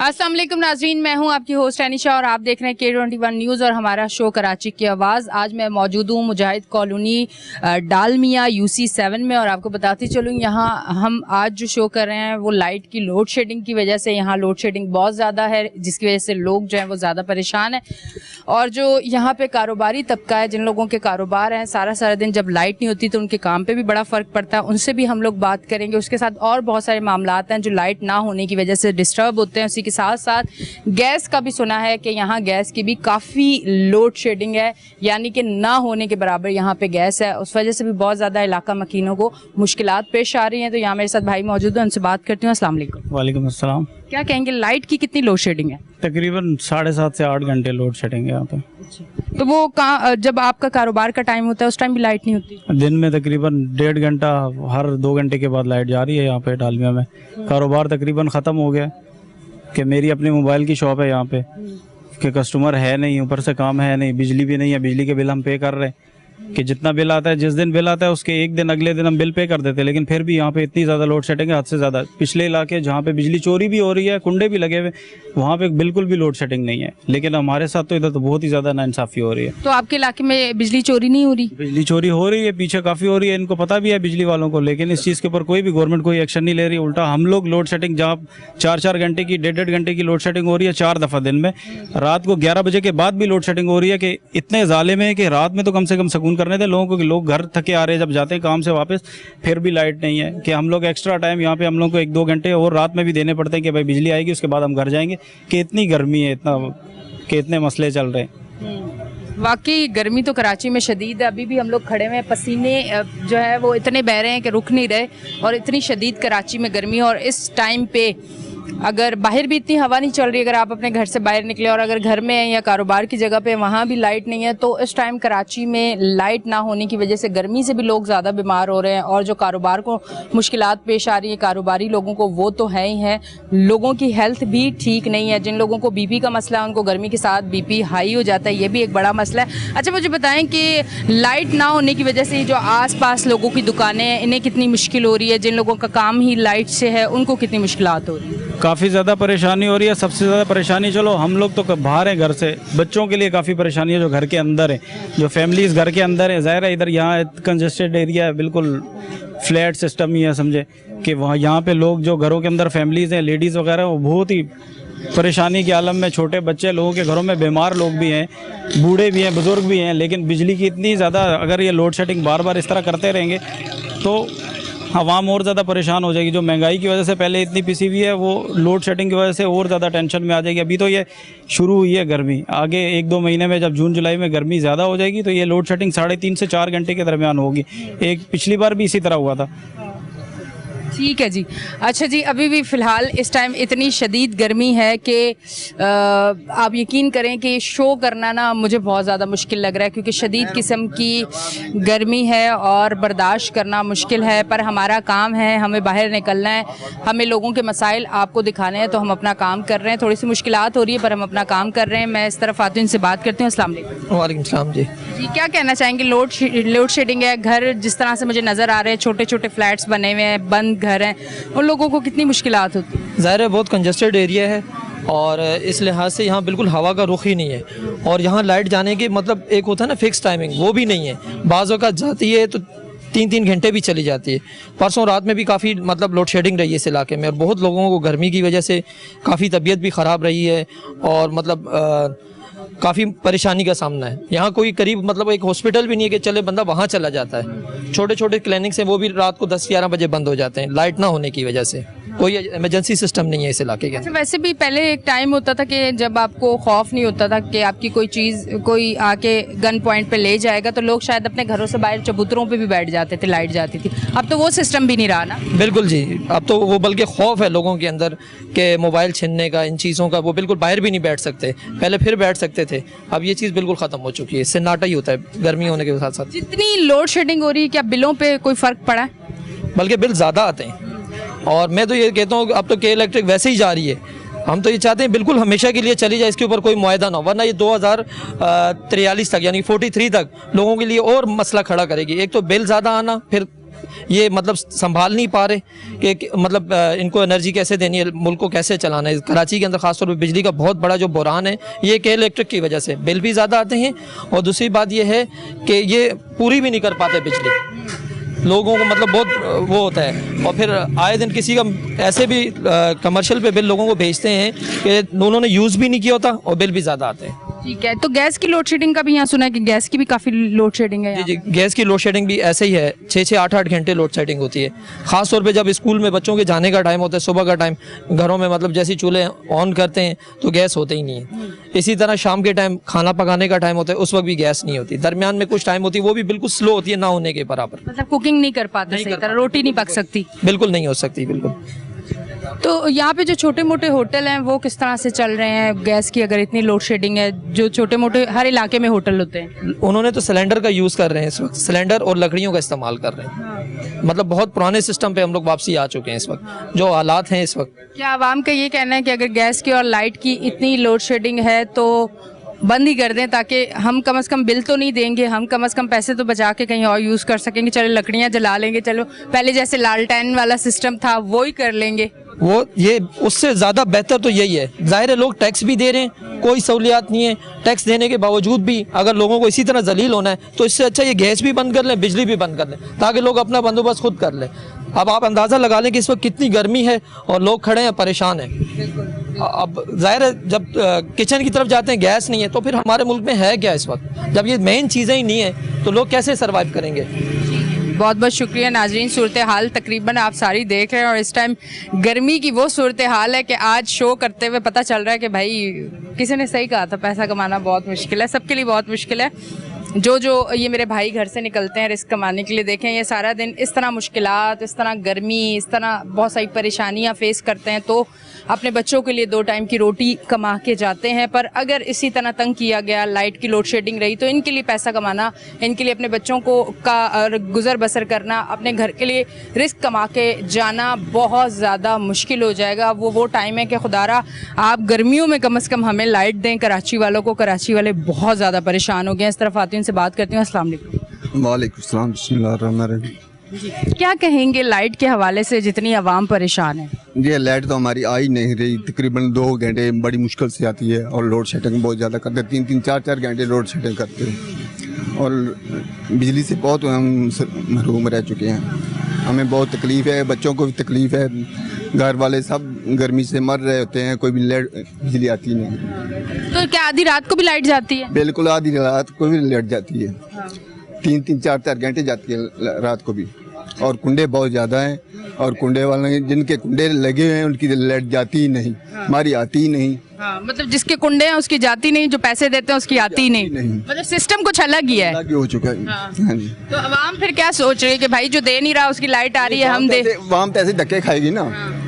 अस्सलाम वालेकुम नाज़रीन, मैं हूं आपकी होस्ट अनिशा और आप देख रहे हैं K21 न्यूज़ और हमारा शो कराची की आवाज़। आज मैं मौजूद हूं मुजाहिद कॉलोनी डालमिया UC7 में और आपको बताती चलूँ यहाँ हम आज जो शो कर रहे हैं वो लाइट की लोड शेडिंग की वजह से, यहाँ लोड शेडिंग बहुत ज़्यादा है जिसकी वजह से लोग जो हैं वो ज़्यादा परेशान हैं। और जो यहाँ पे कारोबारी तबका है, जिन लोगों के कारोबार हैं, सारा दिन जब लाइट नहीं होती तो उनके काम पर भी बड़ा फ़र्क पड़ता है, उनसे भी हम लोग बात करेंगे। उसके साथ और बहुत सारे मामलात हैं जो लाइट ना होने की वजह से डिस्टर्ब होते हैं। उसी के साथ साथ गैस का भी सुना है कि यहाँ गैस की भी काफ़ी लोड शेडिंग है, यानी कि ना होने के बराबर यहाँ पे गैस है। उस वजह से भी बहुत ज़्यादा इलाका मकीनों को मुश्किलात पेश आ रही हैं। तो यहाँ मेरे साथ भाई मौजूद हैं, उनसे बात करती हूँ। अस्सलाम वालेकुम। वालेकुम अस्सलाम। क्या कहेंगे, लाइट की कितनी लोड शेडिंग है? तकरीबन 7.5 से 8 घंटे लोड शेडिंग है यहाँ पे। तो वो जब आपका कारोबार का टाइम होता है उस टाइम भी लाइट नहीं होती? दिन में तकरीबन 1.5 घंटा हर 2 घंटे के बाद लाइट जा रही है यहाँ पे डालमिया में। कारोबार तकरीबन ख़त्म हो गया कि मेरी अपनी मोबाइल की शॉप है यहाँ पे, कि कस्टमर है नहीं, ऊपर से काम है नहीं, बिजली भी नहीं है। बिजली के बिल हम पे कर रहे हैं कि जितना बिल आता है, जिस दिन बिल आता है उसके एक दिन अगले दिन हम बिल पे कर देते हैं, लेकिन फिर भी यहाँ पे इतनी ज़्यादा लोड शेडिंग है, हद से ज़्यादा। पिछले इलाके जहाँ पे बिजली चोरी भी हो रही है, कुंडे भी लगे हुए, वहाँ पे बिल्कुल भी लोड शेडिंग नहीं है। लेकिन हमारे साथ तो इधर तो बहुत ही ज़्यादा नाइंसाफ़ी हो रही है। तो आपके इलाके में बिजली चोरी नहीं हो रही? बिजली चोरी हो रही है, पीछे काफ़ी हो रही है, इनको पता भी है बिजली वालों को, लेकिन इस चीज़ के ऊपर कोई भी गवर्नमेंट कोई एक्शन नहीं ले रही। उल्टा हम लोग लोड शेडिंग, जहाँ 4-4 घंटे की 1.5 घंटे की लोड शेडिंग हो रही है 4 दफ़ा दिन में, रात को 11 बजे के बाद भी लोड शेडिंग हो रही है, कि इतने ज़ालिम है कि रात में तो कम से कम सुकून करने थे लोगों को, कि लोग घर थके आ रहे हैं जब जाते हैं काम से वापस, फिर भी लाइट नहीं है। कि हम लोग एक्स्ट्रा टाइम यहाँ पे हम लोग को 1-2 घंटे और रात में भी देने पड़ते हैं कि भाई बिजली आएगी उसके बाद हम घर जाएंगे, कि इतनी गर्मी है, इतने मसले चल रहे हैं। वाकई गर्मी तो कराची में शदीद है। अभी भी हम लोग खड़े हुए हैं, पसीने जो है वो इतने बह रहे हैं कि रुक नहीं रहे, और इतनी शदीद कराची में गर्मी। और इस टाइम पे अगर बाहर भी इतनी हवा नहीं चल रही, अगर आप अपने घर से बाहर निकले और अगर घर में हैं या कारोबार की जगह पे वहाँ भी लाइट नहीं है, तो इस टाइम कराची में लाइट ना होने की वजह से गर्मी से भी लोग ज़्यादा बीमार हो रहे हैं। और जो कारोबार को मुश्किलात पेश आ रही है कारोबारी लोगों को, वो तो है ही है, लोगों की हेल्थ भी ठीक नहीं है। जिन लोगों को BP का मसला है उनको गर्मी के साथ BP हाई हो जाता है, ये भी एक बड़ा मसला है। अच्छा, मुझे बताएं कि लाइट ना होने की वजह से जो आस-पास लोगों की दुकानें हैं इन्हें कितनी मुश्किल हो रही है? जिन लोगों का काम ही लाइट से है उनको कितनी मुश्किलात हो रही है? काफ़ी ज़्यादा परेशानी हो रही है। सबसे ज़्यादा परेशानी, चलो हम लोग तो बाहर हैं घर से, बच्चों के लिए काफ़ी परेशानी है जो घर के अंदर है, जो फैमिलीज़ घर के अंदर है। ज़ाहिर है इधर यहाँ कंजेस्टेड एरिया है, बिल्कुल फ्लैट सिस्टम ही है, समझे कि वहाँ यहाँ पे लोग जो घरों के अंदर फैमिलीज़ हैं, लेडीज़ वगैरह, वो बहुत ही परेशानी के आलम में। छोटे बच्चे, लोगों के घरों में बीमार लोग भी हैं, बूढ़े भी हैं, बुज़ुर्ग भी हैं। लेकिन बिजली की इतनी ज़्यादा, अगर ये लोड शेडिंग बार बार इस तरह करते रहेंगे तो आवाम और ज़्यादा परेशान हो जाएगी। जो महंगाई की वजह से पहले इतनी पिसी हुई है, वो लोड शेडिंग की वजह से और ज़्यादा टेंशन में आ जाएगी। अभी तो ये शुरू हुई है गर्मी, आगे 1-2 महीने में जब जून जुलाई में गर्मी ज़्यादा हो जाएगी तो ये लोड शेडिंग 3.5 से 4 घंटे के दरमियान होगी। एक पिछली बार भी इसी तरह हुआ था। ठीक है जी। अच्छा जी, अभी भी फ़िलहाल इस टाइम इतनी शदीद गर्मी है कि आप यकीन करें कि शो करना ना मुझे बहुत ज़्यादा मुश्किल लग रहा है, क्योंकि शदीद किस्म की गर्मी है और बर्दाश्त करना मुश्किल है। पर हमारा काम है, हमें बाहर निकलना है, हमें लोगों के मसाइल आपको दिखाने हैं, तो हम अपना काम कर रहे हैं। थोड़ी सी मुश्किलात हो रही है पर हम अपना काम कर रहे हैं। मैं इस तरफ आती हूँ, इनसे बात करती हूँ। अस्सलाम वालेकुम। वालेकुम सलाम जी। जी, क्या कहना चाहेंगे? लोड शेडिंग है, घर जिस तरह से मुझे नज़र आ रहे हैं, छोटे छोटे फ्लैट्स बने हुए हैं, बंद घर हैं, उन लोगों को कितनी मुश्किलात होती है? ज़ाहिर है बहुत कंजेस्टेड एरिया है और इस लिहाज से यहाँ बिल्कुल हवा का रुख ही नहीं है। और यहाँ लाइट जाने की मतलब एक होता है ना फिक्स टाइमिंग, वो भी नहीं है। बाज़ औक़ात जाती है तो 3-3 घंटे भी चली जाती है। परसों रात में भी काफ़ी मतलब लोड शेडिंग रही है इस इलाके में, और बहुत लोगों को गर्मी की वजह से काफ़ी तबीयत भी ख़राब रही है और मतलब काफ़ी परेशानी का सामना है। यहाँ कोई करीब मतलब एक हॉस्पिटल भी नहीं है कि चले बंदा वहाँ चला जाता है। छोटे छोटे क्लिनिक्स हैं, वो भी रात को 10-11 बजे बंद हो जाते हैं लाइट ना होने की वजह से। कोई इमरजेंसी सिस्टम नहीं है इस इलाके के। अच्छा, वैसे भी पहले एक टाइम होता था कि जब आपको खौफ नहीं होता था कि आपकी कोई चीज़ कोई आके गन पॉइंट पे ले जाएगा, तो लोग शायद अपने घरों से बाहर चबूतरों पे भी बैठ जाते थे, लाइट जाती थी। अब तो वो सिस्टम भी नहीं रहा ना? बिल्कुल जी, अब तो वो बल्कि खौफ है लोगों के अंदर कि मोबाइल छीनने का, इन चीज़ों का। वो बिल्कुल बाहर भी नहीं बैठ सकते, पहले फिर बैठ सकते थे, अब ये चीज़ बिल्कुल ख़त्म हो चुकी है। सन्नाटा ही होता है गर्मी होने के साथ साथ। जितनी लोड शेडिंग हो रही है, क्या बिलों पर कोई फ़र्क पड़ा है? बल्कि बिल ज़्यादा आते हैं। और मैं तो ये कहता हूँ अब तो के इलेक्ट्रिक वैसे ही जा रही है, हम तो ये चाहते हैं बिल्कुल हमेशा के लिए चली जाए, इसके ऊपर कोई मुआहदा ना हो, वरना ये 2043 तक यानी 43 तक लोगों के लिए और मसला खड़ा करेगी। एक तो बिल ज़्यादा आना, फिर ये मतलब संभाल नहीं पा रहे कि मतलब इनको एनर्जी कैसे देनी है, मुल्क को कैसे चलाना है। कराची के अंदर खासतौर पर बिजली का बहुत बड़ा जो बहरान है ये कि इलेक्ट्रिक की वजह से बिल भी ज़्यादा आते हैं, और दूसरी बात ये है कि ये पूरी भी नहीं कर पाते बिजली, लोगों को मतलब बहुत वो होता है। और फिर आए दिन किसी का ऐसे भी कमर्शियल पे बिल लोगों को भेजते हैं कि उन्होंने यूज़ भी नहीं किया होता और बिल भी ज़्यादा आते हैं। ठीक है, तो गैस की लोड शेडिंग का भी यहाँ सुना है कि गैस की भी काफ़ी लोड शेडिंग है जी यहाँ। जी, गैस की लोड शेडिंग भी ऐसे ही है, 6-6 8-8 घंटे लोड शेडिंग होती है। ख़ास तौर पे जब स्कूल में बच्चों के जाने का टाइम होता है, सुबह का टाइम, घरों में मतलब जैसे चूल्हे ऑन करते हैं तो गैस होते ही नहीं है। इसी तरह शाम के टाइम खाना पकाने का टाइम होता है, उस वक्त भी गैस नहीं होती। दरमियान में कुछ टाइम होती है, वो भी बिल्कुल स्लो होती है, ना होने के बराबर। मतलब कुकिंग नहीं कर पाते सही तरह, रोटी नहीं पक सकती। बिल्कुल नहीं हो सकती, बिल्कुल। तो यहाँ पे जो छोटे मोटे होटल हैं वो किस तरह से चल रहे हैं? गैस की अगर इतनी लोड शेडिंग है, जो छोटे मोटे हर इलाके में होटल होते हैं, उन्होंने तो सिलेंडर का यूज़ कर रहे हैं इस वक्त, सिलेंडर और लकड़ियों का इस्तेमाल कर रहे हैं। मतलब बहुत पुराने सिस्टम पे हम लोग वापसी आ चुके हैं इस वक्त, जो हालात हैं इस वक्त। क्या आवाम का ये कहना है कि अगर गैस की और लाइट की इतनी लोड शेडिंग है तो बंद ही कर दें, ताकि हम कम से कम बिल तो नहीं देंगे, हम कम से कम पैसे तो बचा के कहीं और यूज़ कर सकेंगे? चलो लकड़ियाँ जला लेंगे, चलो पहले जैसे लालटेन वाला सिस्टम था वो ही कर लेंगे। वो ये उससे ज़्यादा बेहतर तो यही है। ज़ाहिर है लोग टैक्स भी दे रहे हैं, कोई सहूलियात नहीं है, टैक्स देने के बावजूद भी अगर लोगों को इसी तरह जलील होना है तो इससे अच्छा ये गैस भी बंद कर लें, बिजली भी बंद कर लें, ताकि लोग अपना बंदोबस्त खुद कर लें। अब आप अंदाज़ा लगा लें कि इस वक्त कितनी गर्मी है और लोग खड़े हैं, परेशान हैं। अब जाहिर है जब किचन की तरफ जाते हैं गैस नहीं है तो फिर हमारे मुल्क में है क्या इस वक्त? जब ये मेन चीज़ें ही नहीं है तो लोग कैसे सर्वाइव करेंगे? बहुत बहुत शुक्रिया नाजरीन। सूरत हाल तकरीबन आप सारी देख रहे हैं और इस टाइम गर्मी की वो सूरत हाल है कि आज शो करते हुए पता चल रहा है कि भाई किसी ने सही कहा था, पैसा कमाना बहुत मुश्किल है, सबके लिए बहुत मुश्किल है। जो ये मेरे भाई घर से निकलते हैं रिस्क कमाने के लिए, देखें ये सारा दिन इस तरह मुश्किलात, इस तरह गर्मी, इस तरह बहुत सारी परेशानियां फेस करते हैं, तो अपने बच्चों के लिए 2 टाइम की रोटी कमा के जाते हैं। पर अगर इसी तरह तंग किया गया, लाइट की लोड शेडिंग रही, तो इनके लिए पैसा कमाना, इनके लिए अपने बच्चों को का गुजर बसर करना, अपने घर के लिए रिस्क कमा के जाना बहुत ज़्यादा मुश्किल हो जाएगा। वो टाइम है कि खुदारा आप गर्मियों में कम से कम हमें लाइट दें कराची वालों को। कराची वाले बहुत ज़्यादा परेशान हो गए हैं। इस तरफ आती हूँ, उनसे बात करती हूँ। अस्सलाम वालेकुम। वालेकुम सलाम, बिस्मिल्लाहिर्रहमानिर्रहीम। क्या कहेंगे लाइट के हवाले से जितनी आवाम परेशान है? ये लाइट तो हमारी आ ही नहीं रही, तकरीबन 2 घंटे बड़ी मुश्किल से आती है और लोड शेडिंग बहुत ज़्यादा करते हैं, 3-3 4-4 घंटे लोड शेडिंग करते हैं और बिजली से बहुत हम महरूम रह चुके हैं। हमें बहुत तकलीफ़ है, बच्चों को भी तकलीफ़ है, घर वाले सब गर्मी से मर रहे होते हैं, कोई भी बिजली आती नहीं। तो क्या आधी रात को भी लाइट जाती है? बिल्कुल आधी रात को भी लाइट जाती है, 3-3 4-4 घंटे जाती है रात को भी। और कुंडे बहुत ज़्यादा हैं और कुंडे वाले जिनके कुंडे लगे हुए हैं उनकी लाइट जाती ही नहीं, हमारी आती ही नहीं। हाँ, मतलब जिसके कुंडे हैं उसकी जाती नहीं, जो पैसे देते हैं उसकी आती ही नहीं। मतलब सिस्टम कुछ अलग ही है, अलग ही हो चुका है। हाँ जी। तो अवाम फिर क्या सोच रही है कि भाई जो दे नहीं रहा उसकी लाइट आ रही है, हम दे। वाम तो ऐसे धक्के खाएगी ना,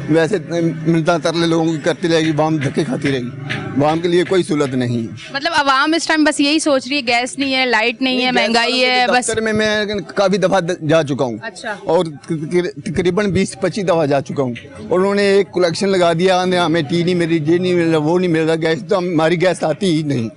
वैसे मिलता तरले लोगों की करती रहेगी, वाम धक्के खाती रहेगी। वाम के लिए कोई सहूलत नहीं है। मतलब अवाम इस टाइम बस यही सोच रही है, गैस नहीं है, लाइट नहीं है, महंगाई है, बस। दफ्तर में मैं काफ़ी दफ़ा जा चुका हूँ। अच्छा। और तकरीबन 20-25 दफ़ा जा चुका हूँ और उन्होंने एक कलेक्शन लगा दिया, हमें टी नहीं मिल रही, ये नहीं मिल रहा, वो नहीं मिल रहा, गैस तो हमारी गैस आती ही नहीं,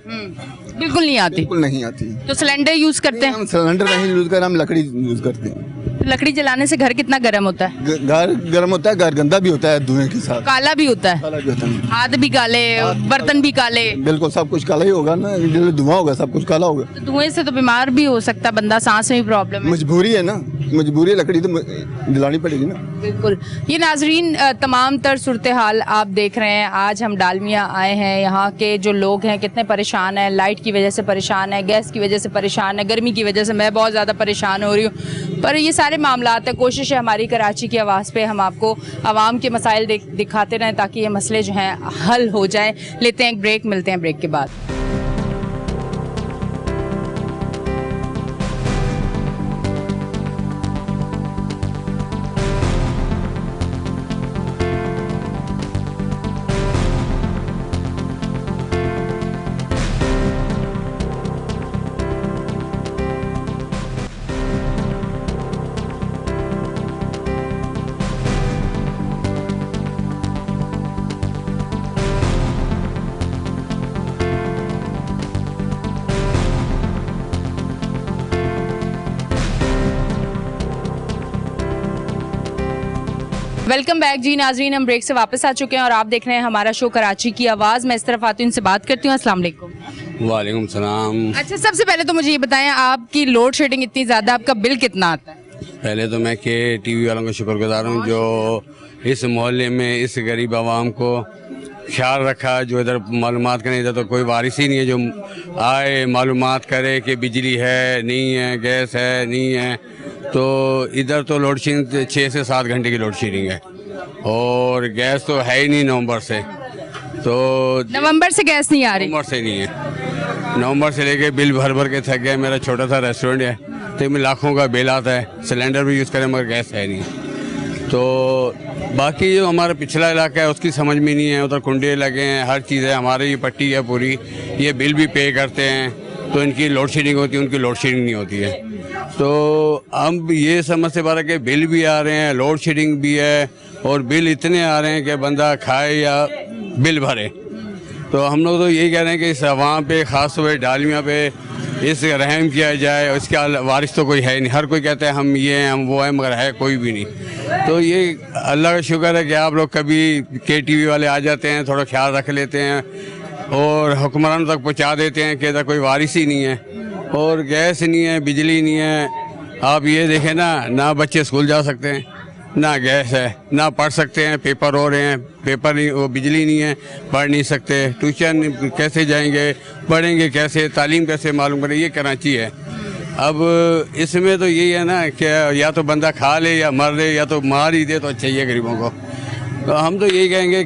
बिल्कुल नहीं आती। बिल्कुल नहीं आती। तो सिलेंडर यूज करते हैं? हम सिलेंडर नहीं यूज़ कर, हम लकड़ी यूज़ करते हैं। लकड़ी जलाने से घर कितना गर्म होता है? घर गर्म होता है, घर गंदा भी होता है धुएं के साथ, काला भी होता है, काला भी होता है, हाथ भी काले, बर्तन भी काले। बिल्कुल सब कुछ काला ही होगा ना, जब धुआं होगा सब कुछ काला होगा। तो धुएं से तो बीमार भी हो सकता है बंदा, सांस में भी प्रॉब्लम है। मजबूरी है ना, मजबूरी है, लकड़ी तो जलानी पड़ेगी ना। बिल्कुल। ये नाजरीन तमाम तर सूरत हाल आप देख रहे हैं। आज हम डालमिया आए हैं, यहाँ के जो लोग हैं कितने परेशान हैं, लाइट की वजह से परेशान है, गैस की वजह से परेशान है, गर्मी की वजह से मैं बहुत ज़्यादा परेशान हो रही हूँ। पर ये सारे मामलात है, कोशिश है हमारी कराची की आवाज़ पे हम आपको आवाम के मसाइल दिखाते रहें ताकि ये मसले जो हैं हल हो जाएं। लेते हैं एक ब्रेक, मिलते हैं ब्रेक के बाद। वेलकम बैक जी नाजरीन, हम ब्रेक से वापस आ चुके हैं और आप देख रहे हैं हमारा शो कराची की आवाज़। मैं इस तरफ आती हूँ, इनसे बात करती हूँ। अस्सलाम वालेकुम। वालेकुम सलाम। अच्छा, सबसे पहले तो मुझे ये बताएं, आपकी लोड शेडिंग इतनी ज़्यादा, आपका बिल कितना आता है? पहले तो मैं के टीवी वालों का शुक्रगुजार हूँ जो इस मोहल्ले में इस गरीब आवाम को ख्याल रखा, जो इधर मालूमात करने, इधर तो कोई वारिस ही नहीं है जो आए मालूमात करे कि बिजली है नहीं है, गैस है नहीं है। तो इधर तो लोड शेडिंग 6 से 7 घंटे की लोड शेडिंग है और गैस तो है ही नहीं नवंबर से। तो नवंबर से गैस नहीं आ रही? नवंबर से नहीं है, नवंबर से लेके बिल भर भर के थक गए। मेरा छोटा सा रेस्टोरेंट है तो इसमें लाखों का बिल आता है, सिलेंडर भी यूज़ करें मगर गैस है नहीं। तो बाकी जो हमारा पिछला इलाका है उसकी समझ में नहीं है, उधर कुंडे लगे हैं, हर चीज़ है, हमारे ये पट्टी है पूरी, ये बिल भी पे करते हैं तो इनकी लोड शेडिंग होती है, उनकी लोड शेडिंग नहीं होती है। तो हम ये समझ से पा रहे कि बिल भी आ रहे हैं, लोड शेडिंग भी है और बिल इतने आ रहे हैं कि बंदा खाए या बिल भरे। तो हम लोग तो यही कह रहे हैं कि इस अवाम पे, ख़ास तौर पर डालमिया पे इस रहम किया जाए। इसका वारिस तो कोई है नहीं, हर कोई कहता है हम ये हैं हम वो हैं, मगर है कोई भी नहीं। तो ये अल्लाह का शुक्र है कि आप लोग कभी KTV वाले आ जाते हैं, थोड़ा ख्याल रख लेते हैं और हुक्मरान तक पहुंचा देते हैं कि इधर कोई वारिस ही नहीं है और गैस नहीं है, बिजली नहीं है। आप ये देखें ना बच्चे स्कूल जा सकते हैं, ना गैस है, ना पढ़ सकते हैं, पेपर हो रहे हैं, पेपर नहीं, वो बिजली नहीं है, पढ़ नहीं सकते, ट्यूशन कैसे जाएंगे, पढ़ेंगे कैसे, तालीम कैसे मालूम करें। ये कराची है। अब इसमें तो यही है ना कि या तो बंदा खा ले या मर ले, या तो मार ही दे तो अच्छा ही है गरीबों को। तो हम तो यही कहेंगे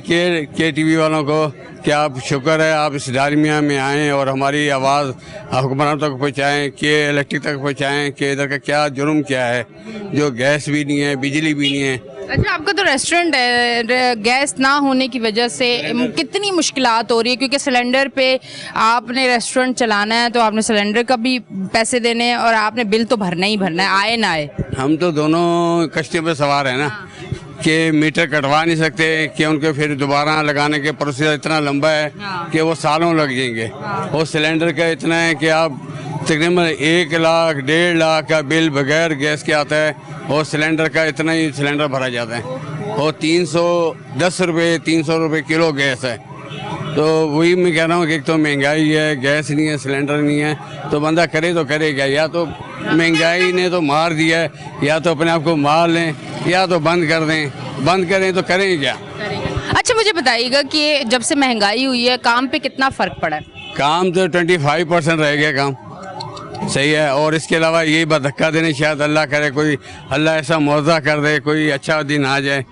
KTV वालों को कि आप शुक्र है आप इस डालमिया में आएँ और हमारी आवाज़ हुक्मरान तक पहुँचाएँ, कि इलेक्ट्रिक तक पहुँचाएँ कि इधर का क्या जुर्म क्या है, जो गैस भी नहीं है, बिजली भी नहीं है। अच्छा, आपका तो रेस्टोरेंट है, गैस ना होने की वजह से कितनी मुश्किलात हो रही है? क्योंकि सिलेंडर पे आपने रेस्टोरेंट चलाना है तो आपने सिलेंडर का भी पैसे देने हैं और आपने बिल तो भरना ही भरना है, आए ना आए। हम तो दोनों कश्ती पे सवार हैं ना कि मीटर कटवा नहीं सकते, कि उनके फिर दोबारा लगाने के प्रोसीजर इतना लंबा है कि वो सालों लग जाएंगे। और सिलेंडर का इतना है कि आप तकरीबन 1 लाख 1.5 लाख का बिल बगैर गैस के आता है और सिलेंडर का इतना ही सिलेंडर भरा जाता है और 310 रुपये 300 रुपये किलो गैस है। तो वही मैं कह रहा हूँ कि एक तो महंगाई है, गैस नहीं है, सिलेंडर नहीं है, तो बंदा करे तो करे क्या? या तो महंगाई ने तो मार दिया है, या तो अपने आप को मार लें, या तो बंद कर दें। बंद करें तो करें क्या? अच्छा, मुझे बताइएगा कि जब से महंगाई हुई है काम पे कितना फ़र्क पड़ा है? काम तो 25% रह गया काम, सही है। और इसके अलावा यही धक्का देने, शायद अल्लाह करे कोई, अल्लाह ऐसा मुआवजा कर दे, कोई अच्छा दिन आ जाए,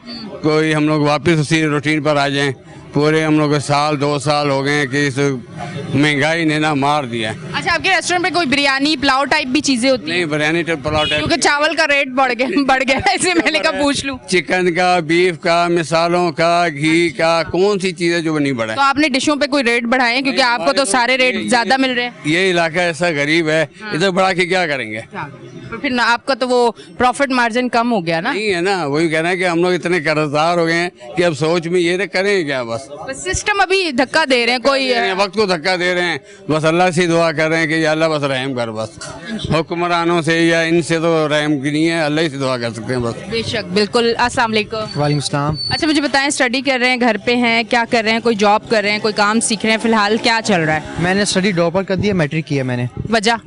कोई हम लोग वापस उसी रूटीन पर आ जाएं। पूरे हम लोग 1-2 साल हो गए कि इस महंगाई ने ना मार दिया है। अच्छा, आपके रेस्टोरेंट पे कोई बिरयानी पुलाव टाइप भी चीज़ें होती हैं? नहीं, बिरयानी पुलाव टाइप, क्योंकि चावल का रेट बढ़ गया इसलिए मैंने कहा पूछ लूँ। चिकन का, बीफ का, मिसालों का, घी का, कौन सी चीज़ है जो नहीं बढ़ा? तो आपने डिशों पे कोई रेट बढ़ाए हैं? क्योंकि आपको तो सारे रेट ज़्यादा मिल रहे हैं। ये इलाका ऐसा गरीब है, इधर बढ़ा के क्या करेंगे? तो फिर आपका तो वो प्रॉफिट मार्जिन कम हो गया ना? नहीं है ना, वही कह रहे हैं कि हम लोग इतने कर्जदार हो गए हैं कि अब सोच में ये करें क्या? बस सिस्टम अभी धक्का दे रहे हैं, कोई वक्त को धक्का दे रहे हैं। बस अल्लाह से दुआ कर रहे हैं कि या अल्लाह बस रहम कर, बस हुक्मरानों से या इनसे तो रहम की नहीं है, अल्लाह से दुआ कर सकते हैं बस। बेशक, बिल्कुल। अस्सलाम वालेकुम। वालेकुम सलाम। अच्छा, मुझे बताएं, स्टडी कर रहे हैं, घर पे हैं, क्या कर रहे हैं? कोई जॉब कर रहे हैं, कोई काम सीख रहे हैं? फिलहाल क्या चल रहा है? मैंने स्टडी ड्रॉप आउट कर दिया, मैट्रिक किया मैंने। वजह?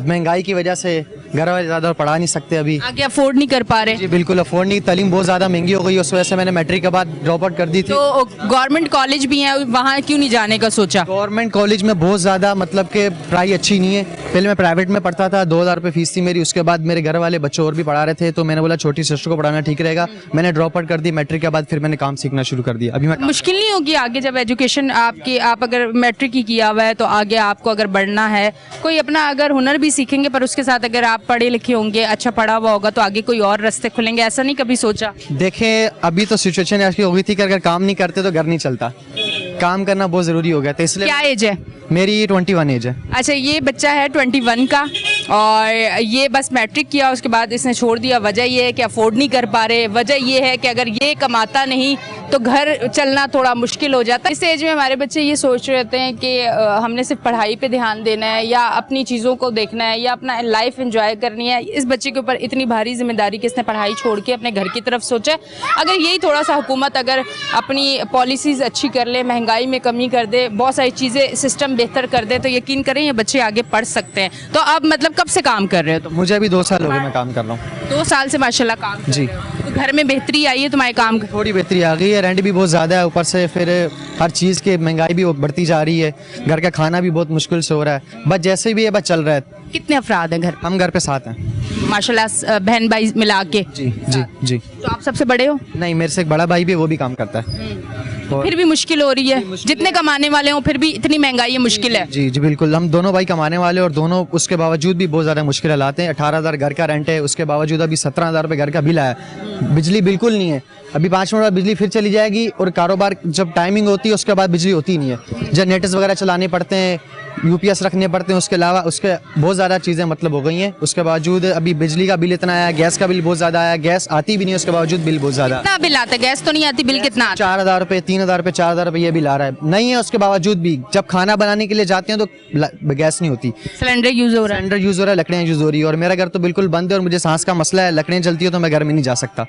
महंगाई की वजह से घर वाले ज़्यादा पढ़ा नहीं सकते अभी। आगे अफोर्ड नहीं कर पा रहे? जी बिल्कुल अफोर्ड नहीं, तालीम बहुत ज़्यादा महंगी हो गई, उस वजह से मैंने मैट्रिक के बाद ड्रॉप आउट कर दी थी। तो गवर्नमेंट कॉलेज भी है, वहाँ क्यों नहीं जाने का सोचा? गवर्नमेंट कॉलेज में बहुत ज़्यादा मतलब कि पढ़ाई अच्छी नहीं है। पहले मैं प्राइवेट में पढ़ता था, 2000 रुपये फीस थी मेरी। उसके बाद मेरे घर वाले बच्चे और भी पढ़ा रहे थे, तो मैंने बोला छोटी सिस्टर को पढ़ाना ठीक रहेगा। मैंने ड्रॉप आउट कर दी मैट्रिक के बाद, फिर मैंने काम सीखना शुरू कर दिया। अभी मैं मुश्किल नहीं होगी आगे जब एजुकेशन आपकी, आप अगर मैट्रिक ही किया हुआ है तो आगे आपको अगर बढ़ना है, कोई अपना अगर हुनर भी सीखेंगे, पर उसके साथ अगर आप पढ़े लिखे होंगे, अच्छा पढ़ा हुआ होगा, तो आगे कोई और रास्ते खुलेंगे? ऐसा नहीं कभी सोचा? देखें, अभी तो सिचुएशन ऐसी हो गई थी कि अगर काम नहीं करते तो घर नहीं चलता। काम करना बहुत ज़रूरी हो गया था, इसलिए। क्या एज है? मेरी 21 एज है। अच्छा, ये बच्चा है 21 का और ये बस मैट्रिक किया, उसके बाद इसने छोड़ दिया। वजह ये है कि अफोर्ड नहीं कर पा रहे, वजह ये है कि अगर ये कमाता नहीं तो घर चलना थोड़ा मुश्किल हो जाता है। इस एज में हमारे बच्चे ये सोच रहे होते हैं कि हमने सिर्फ पढ़ाई पे ध्यान देना है या अपनी चीज़ों को देखना है या अपना लाइफ एंजॉय करनी है। इस बच्चे के ऊपर इतनी भारी जिम्मेदारी कि इसने पढ़ाई छोड़ के अपने घर की तरफ सोचा है। अगर यही थोड़ा सा हुकूमत अगर अपनी पॉलिसीज़ अच्छी कर ले, महंगाई में कमी कर दे, बहुत सारी चीज़ें सिस्टम बेहतर कर दे, तो यकीन करें ये बच्चे आगे पढ़ सकते हैं। तो अब मतलब कब से काम कर रहे हो तुम? मुझे अभी 2 साल हो गए मैं काम कर रहा हूँ। 2 साल से माशाल्लाह काम कर जी। रहे हो। तो घर में बेहतरी आई है तुम्हारे काम की? थोड़ी बेहतरी आ गई है, रेंट भी बहुत ज़्यादा है, ऊपर से फिर हर चीज़ की महंगाई भी बढ़ती जा रही है, घर का खाना भी बहुत मुश्किल से हो रहा है, बस जैसे भी है बस चल रहा है। कितने अफराद हैं घर? हम घर पे 7 हैं। माशाल्लाह बहन भाई मिला के? जी जी जी। तो आप सबसे बड़े हो? नहीं, मेरे से एक बड़ा भाई भी है, वो भी काम करता है। और फिर भी मुश्किल हो रही है, जितने कमाने वाले हो फिर भी इतनी महंगाई है, मुश्किल है। जी जी बिल्कुल, हम दोनों भाई कमाने वाले और दोनों उसके बावजूद भी बहुत ज़्यादा मुश्किल हालात हैं। 18,000 घर का रेंट है, उसके बावजूद अभी 17,000 रुपये घर का बिल आया। बिजली बिल्कुल नहीं है, अभी 5 मिनट बाद बिजली फिर चली जाएगी और कारोबार जब टाइमिंग होती है उसके बाद बिजली होती ही नहीं है। जनरेटर्स वगैरह चलाने पड़ते हैं, यूपीएस रखने पड़ते हैं, उसके अलावा उसके बहुत ज़्यादा चीज़ें मतलब हो गई हैं। उसके बावजूद अभी बिजली का बिल इतना आया, गैस का बिल बहुत ज़्यादा आया, गैस आती भी नहीं, उसके बावजूद बिल बहुत ज़्यादा। कितना बिल आता है? गैस तो नहीं आती, बिल कितना आता 4,000 रुपये, 3,000 रुपये, 4,000 रुपये ये बिल आ रहा है। नहीं है उसके बावजूद भी जब खाना बनाने के लिए जाते हैं तो गैस नहीं होती, है? सिलेंडर यूज हो रहा है? सिलेंडर यूज़ हो रहा है, लकड़ियाँ यूज़ हो रही है। और मेरा घर तो बिल्कुल बंद है और मुझे सांस का मसला है, लकड़ियाँ जलती हो तो मैं घर में नहीं जा सकता।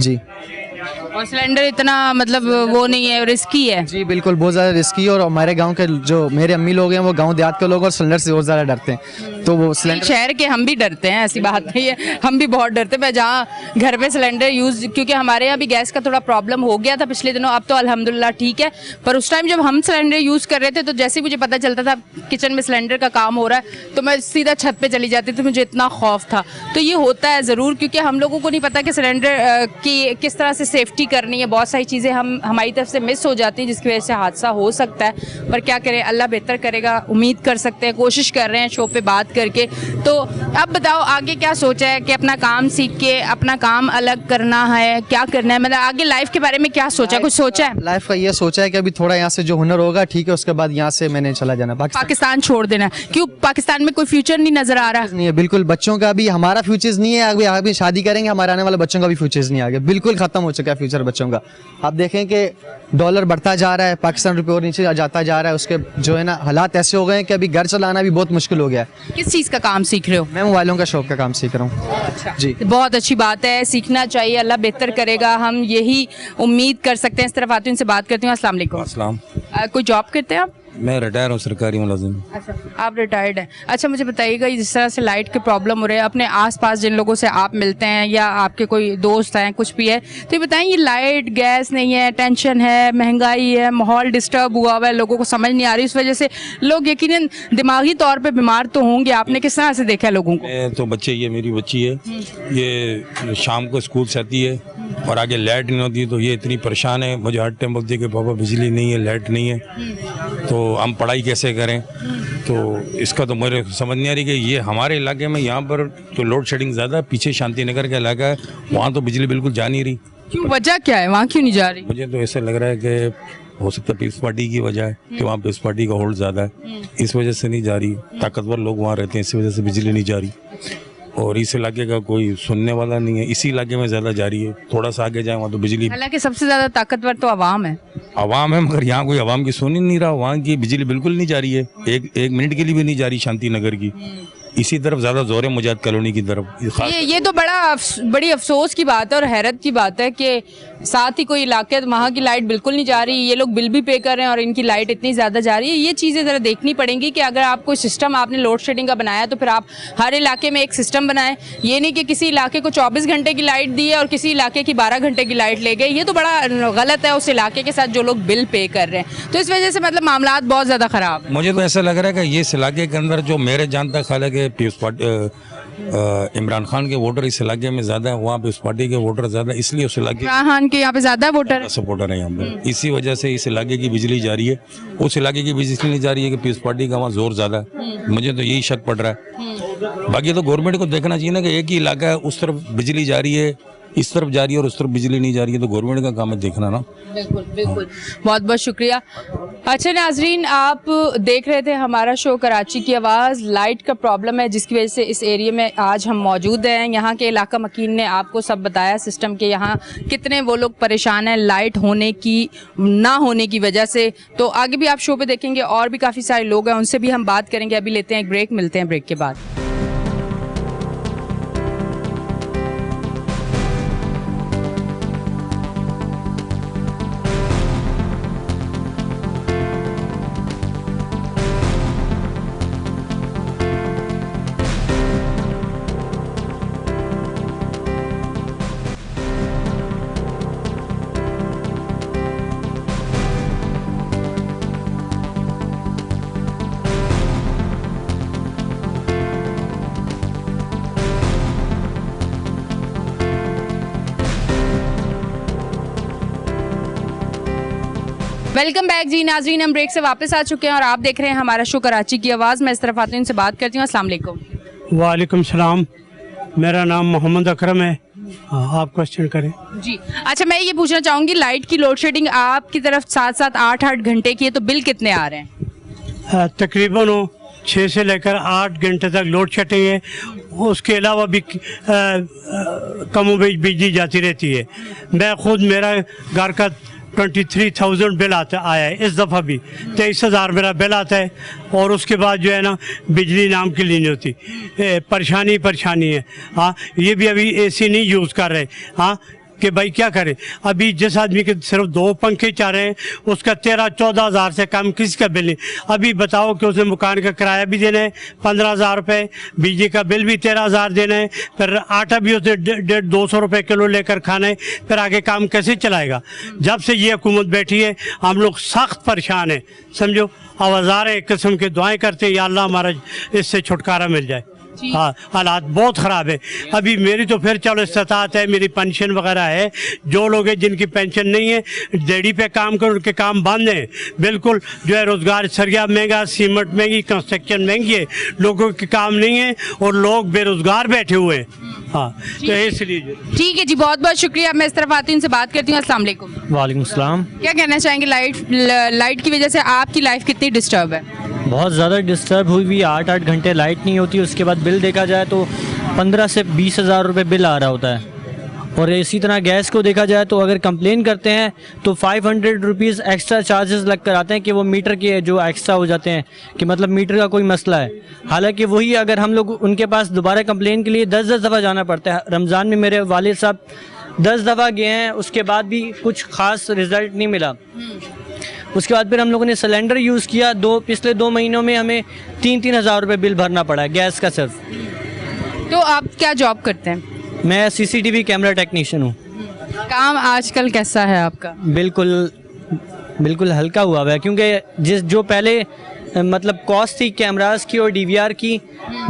जी। और सिलेंडर इतना मतलब वो नहीं है, रिस्की है? जी बिल्कुल, बहुत ज़्यादा रिस्की है। और हमारे गांव के जो मेरे अम्मी लोग हैं वो गांव देहात के लोग और सिलेंडर से बहुत ज़्यादा डरते हैं, तो वो सिलेंडर। शहर के हम भी डरते हैं, ऐसी बात नहीं है, हम भी बहुत डरते हैं। मैं जहाँ घर पे सिलेंडर यूज़, क्योंकि हमारे यहाँ भी गैस का थोड़ा प्रॉब्लम हो गया था पिछले दिनों, अब तो अल्हम्दुलिल्लाह ठीक है। पर उस टाइम जब हम सिलेंडर यूज़ कर रहे थे तो जैसे ही मुझे पता चलता था किचन में सिलेंडर का काम हो रहा है तो मैं सीधा छत पर चली जाती थी, मुझे इतना खौफ था। तो ये होता है ज़रूर, क्योंकि हम लोगों को नहीं पता कि सिलेंडर की किस तरह से सेफ्टी करनी है। बहुत सारी चीज़ें हमारी तरफ से मिस हो जाती हैं जिसकी वजह से हादसा हो सकता है। पर क्या करें, अल्लाह बेहतर करेगा, उम्मीद कर सकते हैं, कोशिश कर रहे हैं शो पे बात करके। तो अब बताओ आगे क्या सोचा है कि अपना काम सीख के अपना काम अलग करना है, क्या करना है, मतलब आगे लाइफ के बारे में क्या सोचा है? कुछ सोचा है? लाइफ का ये सोचा है कि अभी थोड़ा यहाँ से जो हुनर होगा ठीक है, उसके बाद यहाँ से मैंने चला जाना पाकिस्तान छोड़ देना। क्यों, पाकिस्तान में कोई फ्यूचर नहीं नजर आ रहा? नहीं है बिल्कुल, बच्चों का भी हमारा फ्यूचर्स नहीं है। अभी शादी करेंगे, हमारे आने वाले बच्चों का भी फ्यूचर्स नहीं आगे, बिल्कुल खत्म हो चुका है फ्यूचर बच्चों का। आप देखें कि डॉलर बढ़ता जा रहा है, पाकिस्तान रुपये और नीचे जाता जा रहा है, उसके जो है ना हालात ऐसे हो गए हैं कि अभी घर चलाना भी बहुत मुश्किल हो गया है। किस चीज़ का काम सीख रहे हो? मैं मोबाइलों का शौक का काम सीख रहा हूँ। अच्छा जी। बहुत अच्छी बात है, सीखना चाहिए, अल्लाह बेहतर करेगा, हम यही उम्मीद कर सकते हैं। इस तरफ आती हूँ, इनसे बात करती हूँ। अस्सलाम वालेकुम। अस्सलाम। कोई जॉब करते हैं आप? मैं रिटायर हूँ, सरकारी मुलाजिम। अच्छा, आप रिटायर्ड हैं। अच्छा, मुझे बताइएगा जिस तरह से लाइट के प्रॉब्लम हो रहे हैं, अपने आसपास जिन लोगों से आप मिलते हैं या आपके कोई दोस्त हैं, कुछ भी है, तो ये बताएं, ये लाइट गैस नहीं है, टेंशन है, महंगाई है, माहौल डिस्टर्ब हुआ हुआ है, लोगों को समझ नहीं आ रही, इस वजह से लोग यकीनन दिमागी तौर पे बीमार तो होंगे। आपने किस तरह से देखा है लोगों को? मैं तो बच्चे, ये मेरी बच्ची है, ये शाम को स्कूल से आती है और आगे लाइट नहीं होती तो ये इतनी परेशान है। मुझे हर टाइम बोलती है कि पापा बिजली नहीं है, लाइट नहीं है, तो हम पढ़ाई कैसे करें। तो इसका तो मुझे समझ नहीं आ रही कि ये हमारे इलाके में यहाँ पर तो लोड शेडिंग ज़्यादा है, पीछे शांति नगर का इलाका है, वहाँ तो बिजली बिल्कुल जा नहीं रही। क्यों, वजह क्या है, वहाँ क्यों नहीं जा रही? मुझे तो ऐसा लग रहा है कि हो सकता है पीपल्स पार्टी की वजह है कि वहाँ पीपल्स पार्टी का होल्ड ज़्यादा है, इस वजह से नहीं जा रही। ताकतवर लोग वहाँ रहते हैं, इस वजह से बिजली नहीं जा रही। और इस इलाके का कोई सुनने वाला नहीं है, इसी इलाके में ज़्यादा जा रही है। थोड़ा सा आगे जाए वहाँ तो बिजली, हालांकि सबसे ज़्यादा ताकतवर तो आवाम है। आवाम है, मगर यहाँ कोई आवाम की सुन ही नहीं रहा। वहाँ की बिजली बिल्कुल नहीं जा रही है, एक मिनट के लिए भी नहीं जा रही शांति नगर की। इसी तरफ ज़्यादा जोर है, मुजाहिद कॉलोनी की तरफ। ये तो बड़ी अफसोस की बात है और हैरत की बात है कि साथ ही कोई इलाके वहाँ की लाइट बिल्कुल नहीं जा रही, ये लोग बिल भी पे कर रहे हैं और इनकी लाइट इतनी ज़्यादा जा रही है। ये चीज़ें ज़रा देखनी पड़ेंगी कि अगर आप कोई सिस्टम आपने लोड शेडिंग का बनाया तो फिर आप हर इलाके में एक सिस्टम बनाएं। ये नहीं कि किसी इलाके को 24 घंटे की लाइट दी है और किसी इलाके की 12 घंटे की लाइट ले गए। ये तो बड़ा गलत है उस इलाके के साथ जो लोग बिल पे कर रहे हैं। तो इस वजह से मतलब मामला बहुत ज़्यादा ख़राब। मुझे तो ऐसा लग रहा है कि ये इस इलाके के अंदर जो मेरे जानता हालांकि पीपल्स पार्टी इमरान खान के वोटर इस इलाके में ज़्यादा है, वहाँ पे उस पार्टी के वोटर ज़्यादा, इसलिए उस इलाके इमरान खान के यहाँ पे ज़्यादा वोटर सपोर्टर है यहाँ पे, इसी वजह से इस इलाके की बिजली जा रही है। उस इलाके की बिजली नहीं जा रही है कि पीपल्स पार्टी का वहाँ जोर ज़्यादा है। मुझे तो यही शक पड़ रहा है। बाकी तो गवर्नमेंट को देखना चाहिए ना कि एक ही इलाका है, उस तरफ बिजली जा रही है, इस तरफ जा रही है और उस तरफ बिजली नहीं जा रही है, तो गवर्नमेंट का काम है देखना ना। बिल्कुल बिल्कुल, बहुत बहुत शुक्रिया। अच्छा नाजरीन, आप देख रहे थे हमारा शो कराची की आवाज़। लाइट का प्रॉब्लम है जिसकी वजह से इस एरिया में आज हम मौजूद हैं। यहाँ के इलाका मकीन ने आपको सब बताया सिस्टम के यहाँ कितने वो लोग परेशान हैं लाइट होने की ना होने की वजह से। तो आगे भी आप शो पे देखेंगे और भी काफ़ी सारे लोग हैं, उनसे भी हम बात करेंगे। अभी लेते हैं एक ब्रेक, मिलते हैं ब्रेक के बाद। वेलकम बैक जी नाजरीन, हम ब्रेक से वापस आ चुके हैं और आप देख रहे हैं हमारा शो कराची की आवाज़। मैं इस तरफ आती हूँ, इनसे बात करती हूँ। अस्सलाम वालेकुम। वालेकुम सलाम, मेरा नाम मोहम्मद अकरम है। आप क्वेश्चन करें जी। अच्छा, मैं ये पूछना चाहूँगी, लाइट की लोड शेडिंग आपकी तरफ 7-7 8-8 घंटे की है, तो बिल कितने आ रहे हैं? तकरीबन 6 से लेकर 8 घंटे तक लोड शेडिंग है। उसके अलावा भी कमो बेश बिजली जाती रहती है। मैं खुद, मेरा घर का 23,000 बिल आया है इस दफ़ा भी। 23,000 मेरा बिल आता है और उसके बाद जो है ना बिजली नाम की नहीं होती। परेशानी है। हाँ, ये भी अभी एसी नहीं यूज़ कर रहे। हाँ, कि भाई क्या करें। अभी जिस आदमी के सिर्फ 2 पंखे चाह रहे हैं उसका 13-14 हज़ार से कम किसी का बिल नहीं। अभी बताओ कि उसे मकान का किराया भी देना है 15,000 रुपये, बिजली का बिल भी 13,000 देना है, फिर आटा भी उसे 150-200 रुपये किलो लेकर खाना है। फिर आगे काम कैसे चलाएगा? जब से ये हुकूमत बैठी है हम लोग सख्त परेशान हैं, समझो। आवाज़ार एक किस्म के दुआएं करते हैं, या अल्लाह हमारा इससे छुटकारा मिल जाए। हाँ, हालात बहुत ख़राब है। अभी मेरी तो फिर चलो इस्तात है, मेरी पेंशन वगैरह है। जो लोग हैं जिनकी पेंशन नहीं है, डेढ़ी पे काम कर, उनके काम बंद हैं बिल्कुल। जो है रोज़गार सरिया महंगा, सीमेंट महंगी, कंस्ट्रक्शन महंगी है, लोगों के काम नहीं है और लोग बेरोज़गार बैठे हुए हैं। हाँ, तो इसलिए ठीक है जी, बहुत बहुत शुक्रिया। मैं इस तरफ आती हूँ, इनसे बात करती हूँ। अस्सलाम वालेकुम। वालेकुम सलाम। क्या कहना चाहेंगे, लाइट की वजह से आपकी लाइफ कितनी डिस्टर्ब है? बहुत ज़्यादा डिस्टर्ब हुई हुई। 8-8 घंटे लाइट नहीं होती। उसके बाद बिल देखा जाए तो 15 से 20 हज़ार रुपये बिल आ रहा होता है। और इसी तरह गैस को देखा जाए तो अगर कंप्लेन करते हैं तो 500 रुपीज़ एक्स्ट्रा चार्जेस लग कर आते हैं कि वो मीटर के जो एक्स्ट्रा हो जाते हैं, कि मतलब मीटर का कोई मसला है। हालांकि वही अगर हम लोग उनके पास दोबारा कंप्लेन के लिए 10-10 दफ़ा जाना पड़ता है। रमज़ान में मेरे वालिद साहब 10 दफ़ा गए हैं, उसके बाद भी कुछ ख़ास रिज़ल्ट नहीं मिला। उसके बाद फिर हम लोगों ने सिलेंडर यूज़ किया। पिछले 2 महीनों में हमें 3-3 हज़ार रुपये बिल भरना पड़ा है गैस का सिर्फ। तो आप क्या जॉब करते हैं? मैं CCTV कैमरा टेक्नीशियन हूँ। काम आजकल कैसा है आपका? बिल्कुल हल्का हुआ है, क्योंकि जो पहले मतलब कॉस्ट थी कैमरास की और DVR की,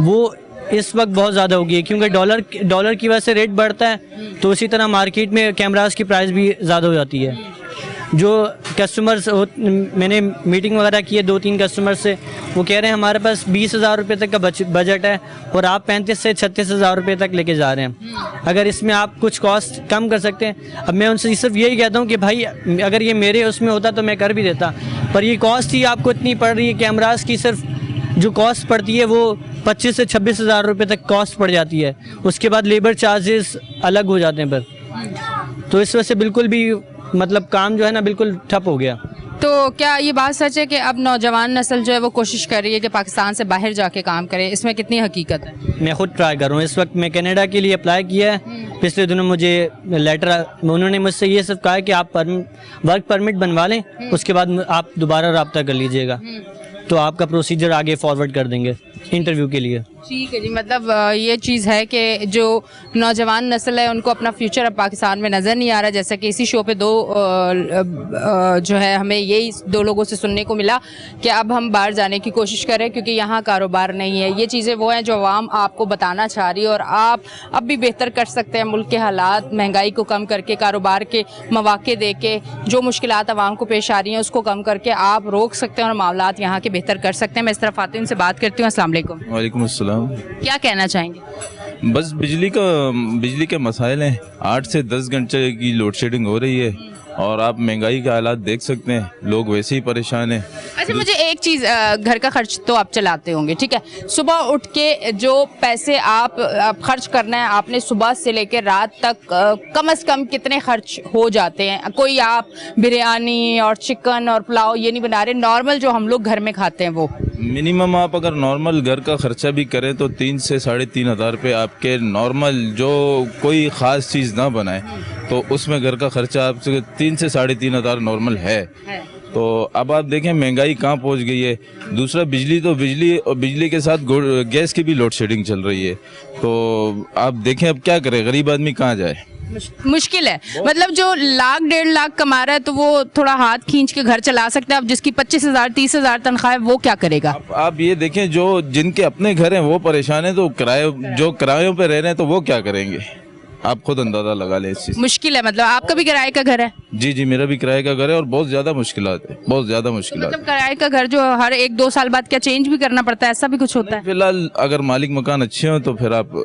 वो इस वक्त बहुत ज़्यादा हो गई है। क्योंकि डॉलर की वजह से रेट बढ़ता है, तो उसी तरह मार्केट में कैमरास की प्राइस भी ज़्यादा हो जाती है। जो कस्टमर्स मैंने मीटिंग वगैरह की है 2-3 कस्टमर से, वो कह रहे हैं हमारे पास 20,000 रुपये तक का बजट है और आप 35 से 36 हज़ार रुपये तक लेके जा रहे हैं। अगर इसमें आप कुछ कॉस्ट कम कर सकते हैं। अब मैं उनसे सिर्फ यही कहता हूँ कि भाई अगर ये मेरे उसमें होता तो मैं कर भी देता, पर ये कॉस्ट ही आपको इतनी पड़ रही है। कैमरास की सिर्फ जो कॉस्ट पड़ती है वो 25 से 26 हज़ार रुपये तक कॉस्ट पड़ जाती है। उसके बाद लेबर चार्जेस अलग हो जाते हैं पर। तो इस वजह से बिल्कुल भी मतलब काम जो है ना बिल्कुल ठप हो गया। तो क्या ये बात सच है कि अब नौजवान नस्ल जो है वो कोशिश कर रही है कि पाकिस्तान से बाहर जाके काम करे? इसमें कितनी हकीकत है? मैं खुद ट्राई कर रहा हूँ। इस वक्त मैं कनाडा के लिए अप्लाई किया है। पिछले दिनों मुझे लेटर, उन्होंने मुझसे ये सब कहा है कि आप वर्क परमिट बनवा लें, उसके बाद आप दोबारा रब्ता कर लीजिएगा, तो आपका प्रोसीजर आगे फॉरवर्ड कर देंगे इंटरव्यू के लिए। ठीक है जी, मतलब ये चीज़ है कि जो नौजवान नस्ल है उनको अपना फ्यूचर अब पाकिस्तान में नज़र नहीं आ रहा। जैसा कि इसी शो पे जो है हमें यही 2 लोगों से सुनने को मिला कि अब हम बाहर जाने की कोशिश करें क्योंकि यहाँ कारोबार नहीं है। ये चीज़ें वो हैं जो आवाम आपको बताना चाह रही है और आप अब भी बेहतर कर सकते हैं। मुल्क के हालात, महंगाई को कम करके, कारोबार के मौके दे के, जो मुश्किलात आवाम को पेश आ रही हैं उसको कम करके आप रोक सकते हैं और मामलात यहाँ के बेहतर कर सकते हैं। मैं इस तरफ आती हूँ, उनसे बात करती हूँ। अस्सलाम वालेकुम। वालेकुम अस्सलाम। सलाम। क्या कहना चाहेंगे? बस बिजली के मसाइल हैं। 8 से 10 घंटे की लोड शेडिंग हो रही है और आप महंगाई के हालात देख सकते हैं, लोग वैसे ही परेशान हैं। अच्छा, मुझे एक चीज़, घर का खर्च तो आप चलाते होंगे, ठीक है, सुबह उठ के जो पैसे आप खर्च करना है आपने सुबह से लेकर रात तक, कम से कम कितने खर्च हो जाते हैं? कोई आप बिरयानी और चिकन और पुलाव ये नहीं बना रहे, नॉर्मल जो हम लोग घर में खाते हैं वो? मिनिमम आप अगर नॉर्मल घर का खर्चा भी करें तो 3 से 3.5 हज़ार रुपये आपके नॉर्मल, जो कोई ख़ास चीज़ ना बनाए तो उसमें घर का खर्चा आपसे 3 से 3.5 हज़ार नॉर्मल है। तो अब आप देखें महंगाई कहाँ पहुँच गई है। दूसरा बिजली और बिजली के साथ गैस की भी लोड शेडिंग चल रही है। तो आप देखें अब क्या करें, गरीब आदमी कहाँ जाए। मुश्किल है। मतलब जो 1,00,000 1,50,000 कमा रहा है तो वो थोड़ा हाथ खींच के घर चला सकता है। अब जिसकी 25,000 30,000 तनख्वाह है वो क्या करेगा? आप ये देखें, जो जिनके अपने घर हैं वो परेशान हैं, तो जो किरायों पे रह रहे हैं तो वो क्या करेंगे, आप खुद अंदाजा लगा लें इस चीज़। मुश्किल है। मतलब आपका भी किराए का घर है? जी, मेरा भी किराए का घर है और बहुत ज़्यादा मुश्किलात है, बहुत ज़्यादा मुश्किलात। मतलब किराए का घर जो हर 1-2 साल बाद क्या चेंज भी करना पड़ता है, ऐसा भी कुछ होता है? फिलहाल अगर मालिक मकान अच्छे हो तो फिर आप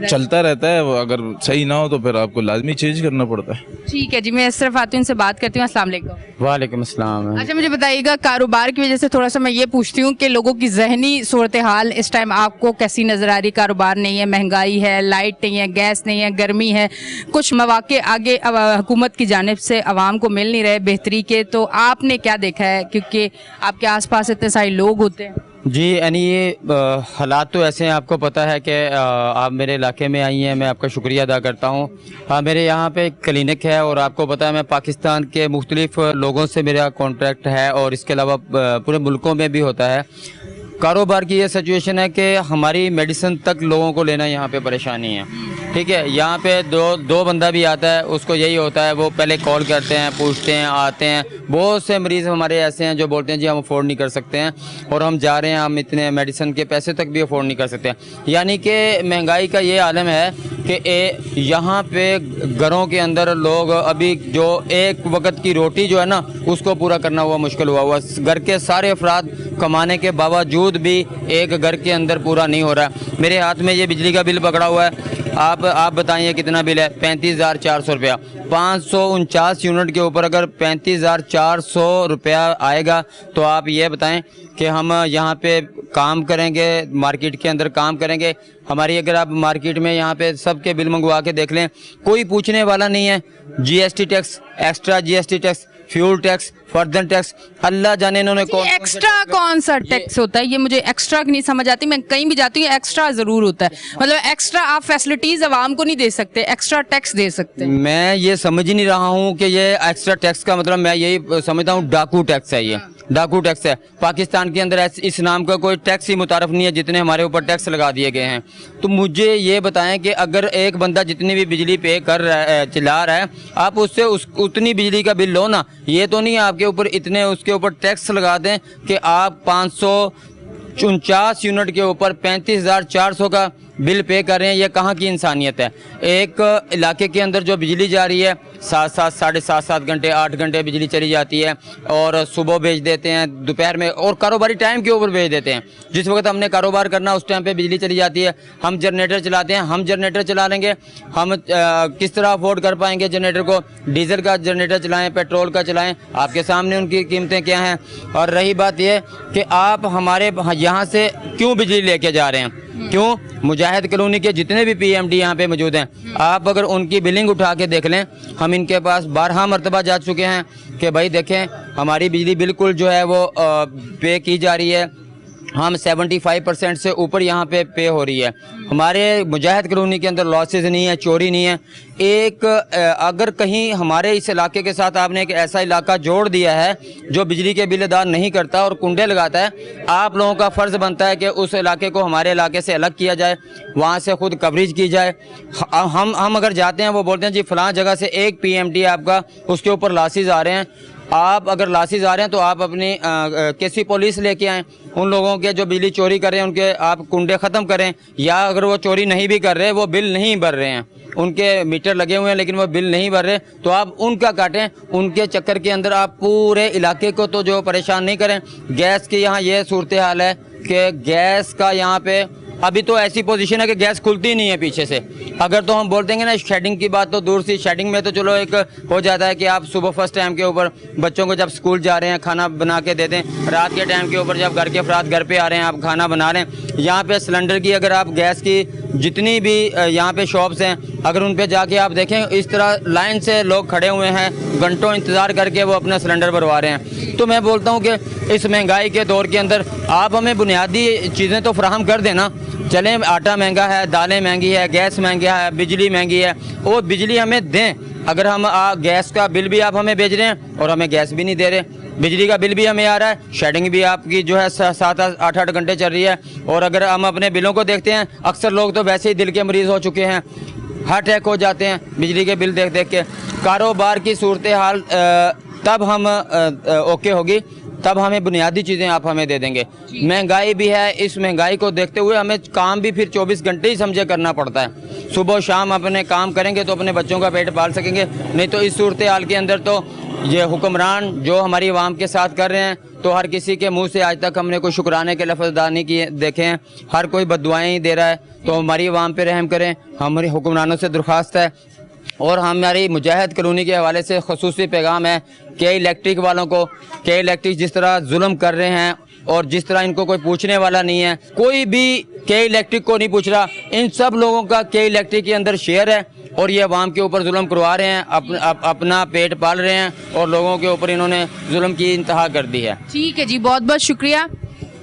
चलता रहता है, अगर सही ना हो तो फिर आपको लाजमी चेंज करना पड़ता है। ठीक है जी, मैं इस तरफ आती हूँ, इनसे बात करती हूँ। अस्सलाम वालेकुम। वालेकुम अस्सलाम। अच्छा, मुझे बताइएगा, कारोबार की वजह से थोड़ा सा मैं ये पूछती हूँ कि लोगों की जहनी सूरत हाल इस टाइम आपको कैसी नज़र आ रही? कारोबार नहीं है, महंगाई है, लाइट नहीं है, गैस नहीं है, गर्मी है, कुछ मौके आगे हुकूमत की जानिब से आवाम को मिल नहीं रहे बेहतरी के, तो आपने क्या देखा है? क्योंकि आपके आसपास इतने सारे लोग होते हैं। जी, यानी ये हालात तो ऐसे हैं, आपको पता है कि आप मेरे इलाके में आई हैं, मैं आपका शुक्रिया अदा करता हूँ। हाँ, मेरे यहाँ पे एक क्लिनिक है और आपको पता है मैं पाकिस्तान के मुख्तलिफ लोगों से मेरा कॉन्ट्रैक्ट है और इसके अलावा पूरे मुल्कों में भी होता है। कारोबार की ये सिचुएशन है कि हमारी मेडिसिन तक लोगों को लेना यहाँ पे परेशानी है, ठीक है। यहाँ पे दो बंदा भी आता है, उसको यही होता है, वो पहले कॉल करते हैं, पूछते हैं, आते हैं। बहुत से मरीज़ हमारे ऐसे हैं जो बोलते हैं जी हम अफोर्ड नहीं कर सकते हैं और हम जा रहे हैं, हम इतने मेडिसिन के पैसे तक भी अफोर्ड नहीं कर सकते हैं। यानी कि महंगाई का ये आलम है कि यहाँ पे घरों के अंदर लोग अभी जो एक वक्त की रोटी जो है ना उसको पूरा करना हुआ मुश्किल हुआ घर के सारे अफराद कमाने के बावजूद भी एक घर के अंदर पूरा नहीं हो रहा। मेरे हाथ में ये बिजली का बिल पकड़ा हुआ है, आप बताइए कितना बिल है? 35,400 रुपया। 549 यूनिट के ऊपर अगर 35,400 रुपया आएगा तो आप ये बताएं कि हम यहाँ पे काम करेंगे, मार्केट के अंदर काम करेंगे। हमारी अगर आप मार्केट में यहाँ पे सबके बिल मंगवा के देख लें, कोई पूछने वाला नहीं है। GST tax, extra GST tax, fuel tax, further tax, अल्लाह जाने इन्होंने एक्स्ट्रा कौन सा टैक्स होता है? ये मुझे एक्स्ट्रा की नहीं समझ आती। मैं कहीं भी जाती हूँ एक्स्ट्रा जरूर होता है। मतलब एक्स्ट्रा आप फैसिलिटीज आवाम को नहीं दे सकते, एक्स्ट्रा टैक्स दे सकते हैं। मैं ये समझ ही नहीं रहा हूँ कि ये एक्स्ट्रा टैक्स का मतलब, मैं यही समझता हूँ डाकू टैक्स है। ये डाकू टैक्स है। पाकिस्तान के अंदर इस नाम का कोई टैक्स ही मुतारफ नहीं है जितने हमारे ऊपर टैक्स लगा दिए गए हैं। तो मुझे ये बताएं कि अगर एक बंदा जितनी भी बिजली पे कर रहा है, चला रहा है, आप उससे उतनी बिजली का बिल लो ना। ये तो नहीं आपके ऊपर इतने उसके ऊपर टैक्स लगा दें कि आप 549 यूनिट के ऊपर 35,400 का बिल पे कर रहे हैं। ये कहाँ की इंसानियत है? एक इलाके के अंदर जो बिजली जा रही है 7-7 साढ़े 7 घंटे 8 घंटे बिजली चली जाती है और सुबह भेज देते हैं, दोपहर में, और कारोबारी टाइम के ऊपर भेज देते हैं। जिस वक्त हमने कारोबार करना उस टाइम पे बिजली चली जाती है। हम जनरेटर चलाते हैं, हम जनरेटर चला लेंगे, हम किस तरह अफोर्ड कर पाएंगे जनरेटर को? डीजल का जनरेटर चलाएं, पेट्रोल का चलाएं, आपके सामने उनकी कीमतें क्या हैं। और रही बात यह कि आप हमारे यहाँ से क्यों बिजली लेके जा रहे हैं? क्यों? मुजाहिद कॉलोनी के जितने भी पीएमडी यहाँ पे मौजूद हैं, आप अगर उनकी बिलिंग उठा के देख लें, हम इनके पास 12 मरतबा जा चुके हैं कि भाई देखें हमारी बिजली बिल्कुल जो है वो पे की जा रही है। हम 75% से ऊपर यहाँ पे हो रही है। हमारे मुजाहिद कॉलोनी के अंदर लॉसेस नहीं है, चोरी नहीं है। एक अगर कहीं हमारे इस इलाके के साथ आपने एक ऐसा इलाका जोड़ दिया है जो बिजली के बिल अदा नहीं करता और कुंडे लगाता है, आप लोगों का फ़र्ज़ बनता है कि उस इलाके को हमारे इलाके से अलग किया जाए, वहाँ से खुद कवरेज की जाए। हम अगर जाते हैं, वो बोलते हैं जी फ़लाँ जगह से एक PMT आपका उसके ऊपर लॉसेस आ रहे हैं। आप अगर लॉसेस आ रहे हैं तो आप अपनी कैसी पुलिस लेके आएँ, उन लोगों के जो बिजली चोरी कर रहे हैं उनके आप कुंडे ख़त्म करें, या अगर वो चोरी नहीं भी कर रहे, वो बिल नहीं भर रहे हैं, उनके मीटर लगे हुए हैं लेकिन वो बिल नहीं भर रहे, तो आप उनका काटें। उनके चक्कर के अंदर आप पूरे इलाके को तो जो परेशान नहीं करें। गैस की यहाँ ये सूरत हाल है कि गैस का यहाँ पे अभी तो ऐसी पोजीशन है कि गैस खुलती नहीं है पीछे से। अगर तो हम बोल देंगे ना शेडिंग की बात, तो दूर सी शेडिंग में तो चलो एक हो जाता है कि आप सुबह फर्स्ट टाइम के ऊपर बच्चों को जब स्कूल जा रहे हैं खाना बना के दे दें, रात के टाइम के ऊपर जब घर के अफराद घर पे आ रहे हैं आप खाना बना रहे हैं। यहाँ पे सिलेंडर की अगर आप गैस की जितनी भी यहाँ पे शॉप्स हैं, अगर उन पे जाके आप देखें इस तरह लाइन से लोग खड़े हुए हैं, घंटों इंतज़ार करके वो अपना सिलेंडर भरवा रहे हैं। तो मैं बोलता हूँ कि इस महंगाई के दौर के अंदर आप हमें बुनियादी चीज़ें तो फराहम कर देना। चलें, आटा महंगा है, दालें महंगी है, गैस महंगा है, बिजली महंगी है, वो बिजली हमें दें। अगर हम गैस का बिल भी आप हमें भेज रहे हैं और हमें गैस भी नहीं दे रहे, बिजली का बिल भी हमें आ रहा है, शेडिंग भी आपकी जो है 7-8 घंटे चल रही है। और अगर हम अपने बिलों को देखते हैं, अक्सर लोग तो वैसे ही दिल के मरीज़ हो चुके हैं, हार्ट अटैक हो जाते हैं बिजली के बिल देख देख के। कारोबार की सूरत हाल तब हम ओके होगी, तब हमें बुनियादी चीज़ें आप हमें दे देंगे। महंगाई भी है, इस महंगाई को देखते हुए हमें काम भी फिर 24 घंटे ही समझे करना पड़ता है। सुबह शाम अपने काम करेंगे तो अपने बच्चों का पेट पाल सकेंगे, नहीं तो इस सूरत हाल के अंदर तो ये हुक्मरान जो हमारी आवाम के साथ कर रहे हैं, तो हर किसी के मुंह से आज तक हमने कोई शुक्राने के लफ्ज़ अदा नहीं किए देखे हैं, हर कोई बद्दुआएं ही दे रहा है। तो हमारी आवाम पे रहम करें, हमारी हुक्मरानों से दरख्वास्त है। और हमारी मुजाहिद कॉलोनी के हवाले से खसूसी पैगाम है कि इलेक्ट्रिक वालों को, कि इलेक्ट्रिक जिस तरह जुल्म कर रहे हैं और जिस तरह इनको कोई पूछने वाला नहीं है, कोई भी के इलेक्ट्रिक को नहीं पूछ रहा, इन सब लोगों का के इलेक्ट्रिक के अंदर शेयर है और ये अवाम के ऊपर जुल्म करवा रहे हैं, अपना पेट पाल रहे हैं और लोगों के ऊपर इन्होंने जुल्म की इंतहा कर दी है। ठीक है जी, बहुत बहुत शुक्रिया।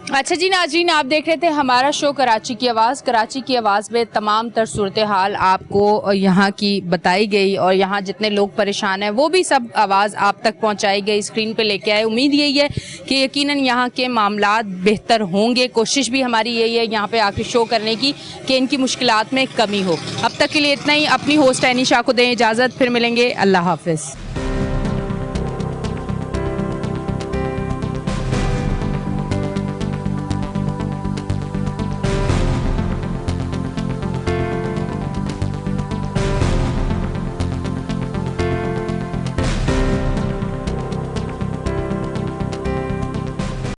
अच्छा जी नाज़रीन, आप देख रहे थे हमारा शो कराची की आवाज़। कराची की आवाज़ में तमाम तर सूरत हाल आपको यहाँ की बताई गई और यहाँ जितने लोग परेशान हैं वो भी सब आवाज़ आप तक पहुँचाई गई, स्क्रीन पे लेके आए। उम्मीद यही है कि यकीनन यहाँ के मामलात बेहतर होंगे। कोशिश भी हमारी यही है यहाँ पे आके शो करने की कि इनकी मुश्किलात में कमी हो। अब तक के लिए इतना ही। अपनी होस्ट एनिशा को दें इजाज़त, फिर मिलेंगे। अल्लाह हाफिज़।